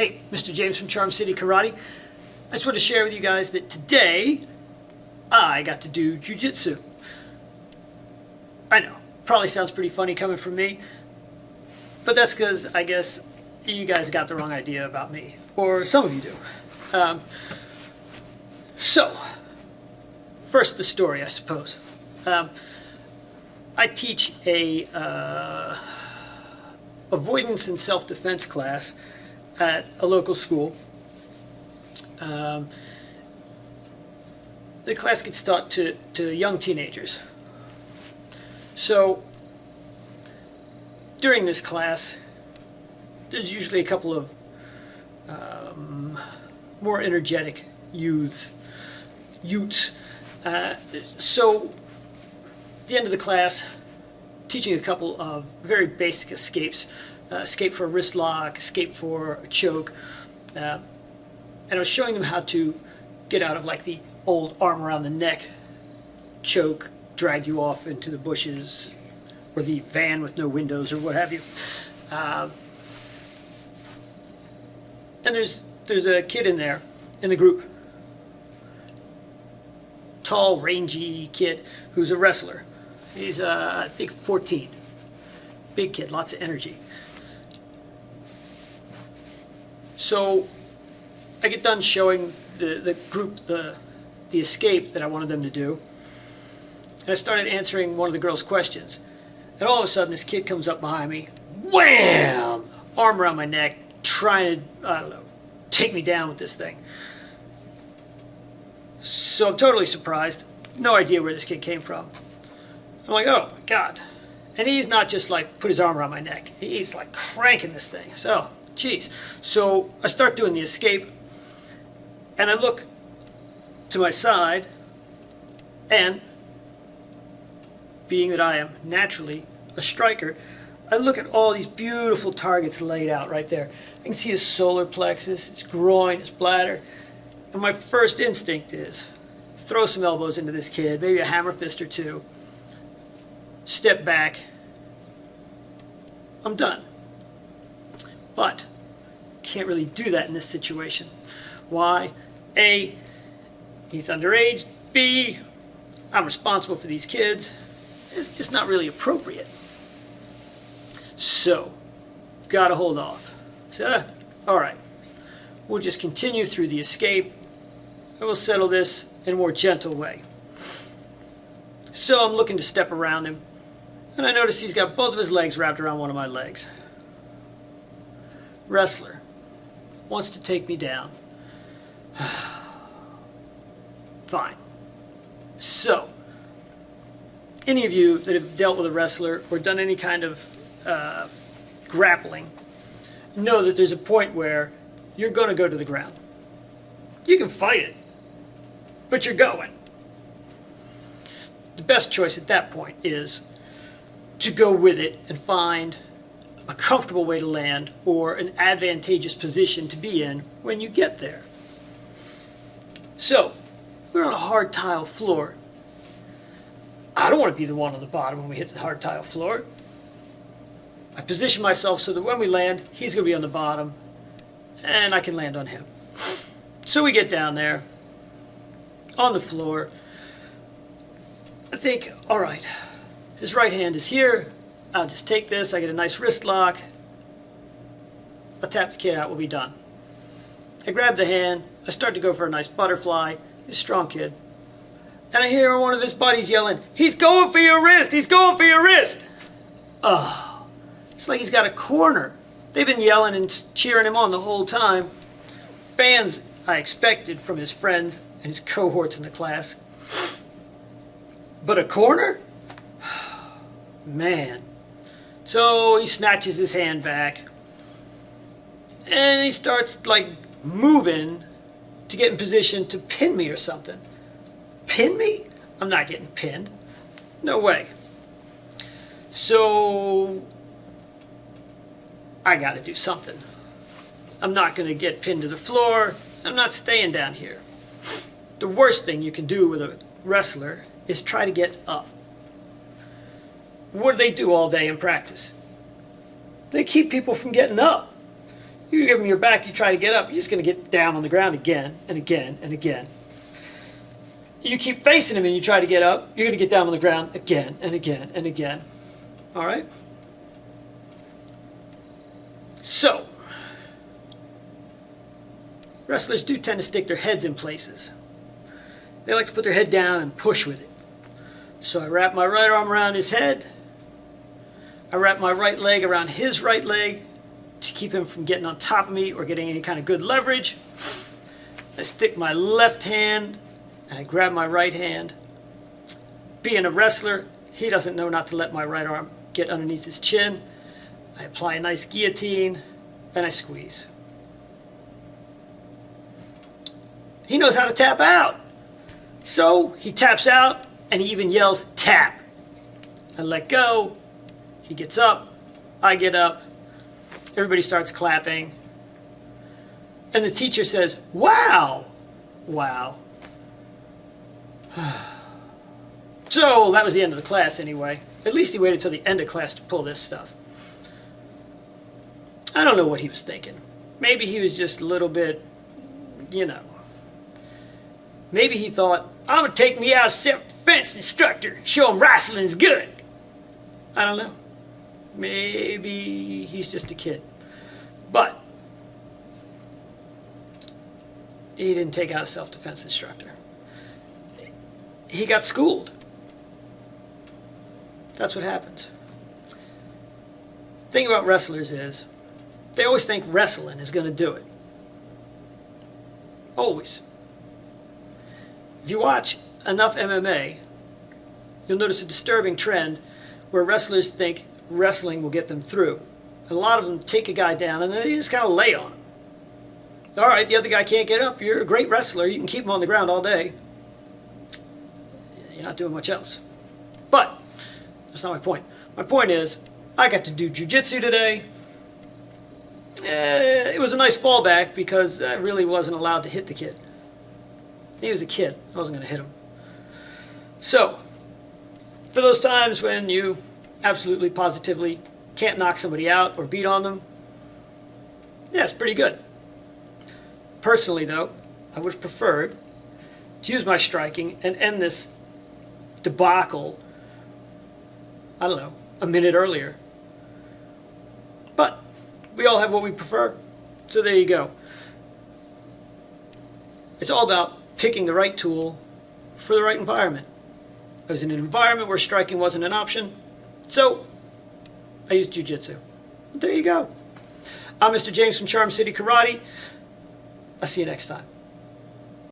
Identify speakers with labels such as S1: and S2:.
S1: Hey, Mr. James from Charm City Karate. I just want to share with you guys that today I got to do Jiu Jitsu. I know, probably sounds pretty funny coming from me, but that's because I guess you guys got the wrong idea about me, or some of you do. So, first the story, I suppose. I teach a avoidance and self-defense class at a local school. The class gets taught to young teenagers. So during this class, there's usually a couple of more energetic utes. So at the end of the class, teaching a couple of very basic escapes. Escape for a wrist lock, escape for a choke, and I was showing them how to get out of like the old arm around the neck choke, drag you off into the bushes, or the van with no windows, or what have you. And there's a kid in there, in the group, tall, rangy kid who's a wrestler. He's I think 14, big kid, lots of energy. So I get done showing the group the escape that I wanted them to do, and I started answering one of the girls' questions. And all of a sudden this kid comes up behind me, wham! Arm around my neck, trying to, I don't know, take me down with this thing. So I'm totally surprised, no idea where this kid came from. I'm like, oh my God. And he's not just like put his arm around my neck, he's like cranking this thing. So geez. So I start doing the escape, and I look to my side, and being that I am naturally a striker, I look at all these beautiful targets laid out right there. I can see his solar plexus, his groin, his bladder, and my first instinct is throw some elbows into this kid, maybe a hammer fist or two, step back, I'm done. But can't really do that in this situation. Why? A, he's underage. B, I'm responsible for these kids. It's just not really appropriate. So, gotta hold off. So, alright. We'll just continue through the escape, and we'll settle this in a more gentle way. So I'm looking to step around him, and I notice he's got both of his legs wrapped around one of my legs. Wrestler wants to take me down. Fine. So, any of you that have dealt with a wrestler or done any kind of grappling know that there's a point where you're going to go to the ground. You can fight it, but you're going. The best choice at that point is to go with it and find a comfortable way to land or an advantageous position to be in when you get there. So, we're on a hard tile floor. I don't want to be the one on the bottom when we hit the hard tile floor. I position myself so that when we land, he's going to be on the bottom and I can land on him. So we get down there on the floor. I think, all right, his right hand is here. I'll just take this, I get a nice wrist lock, I'll tap the kid out, we'll be done. I grab the hand, I start to go for a nice butterfly, he's a strong kid, and I hear one of his buddies yelling, he's going for your wrist, he's going for your wrist! Oh, it's like he's got a corner. They've been yelling and cheering him on the whole time. Fans, I expected from his friends and his cohorts in the class. But a corner? Man. So he snatches his hand back and he starts like moving to get in position to pin me or something. Pin me? I'm not getting pinned. No way. So I gotta do something. I'm not gonna get pinned to the floor. I'm not staying down here. The worst thing you can do with a wrestler is try to get up. What do they do all day in practice? They keep people from getting up. You give him your back, you try to get up, you're just going to get down on the ground again and again and again. You keep facing him and you try to get up, you're going to get down on the ground again and again and again. All right? So, wrestlers do tend to stick their heads in places. They like to put their head down and push with it. So I wrap my right arm around his head. I wrap my right leg around his right leg to keep him from getting on top of me or getting any kind of good leverage. I stick my left hand and I grab my right hand. Being a wrestler, he doesn't know not to let my right arm get underneath his chin. I apply a nice guillotine and I squeeze. He knows how to tap out. So he taps out and he even yells, tap. I let go. He gets up. I get up. Everybody starts clapping. And the teacher says, wow, wow. So that was the end of the class anyway. At least he waited till the end of class to pull this stuff. I don't know what he was thinking. Maybe he was just a little bit, you know. Maybe he thought, I'm going to take me out as self-defense instructor, show him wrestling's good. I don't know. Maybe he's just a kid. But he didn't take out a self-defense instructor. He got schooled. That's what happens. The thing about wrestlers is they always think wrestling is going to do it. Always. If you watch enough MMA, you'll notice a disturbing trend where wrestlers think wrestling will get them through. And a lot of them take a guy down and then they just kind of lay on him. All right, the other guy can't get up. You're a great wrestler. You can keep him on the ground all day. You're not doing much else. But that's not my point. My point is, I got to do Jiu Jitsu today. It was a nice fallback because I really wasn't allowed to hit the kid. He was a kid. I wasn't going to hit him. So, for those times when you absolutely, positively can't knock somebody out or beat on them, yeah, it's pretty good. Personally, though, I would have preferred to use my striking and end this debacle, I don't know, a minute earlier. But we all have what we prefer, so there you go. It's all about picking the right tool for the right environment. I was in an environment where striking wasn't an option, so I used Jiu Jitsu. There you go. I'm Mr. James from Charm City Karate. I'll see you next time.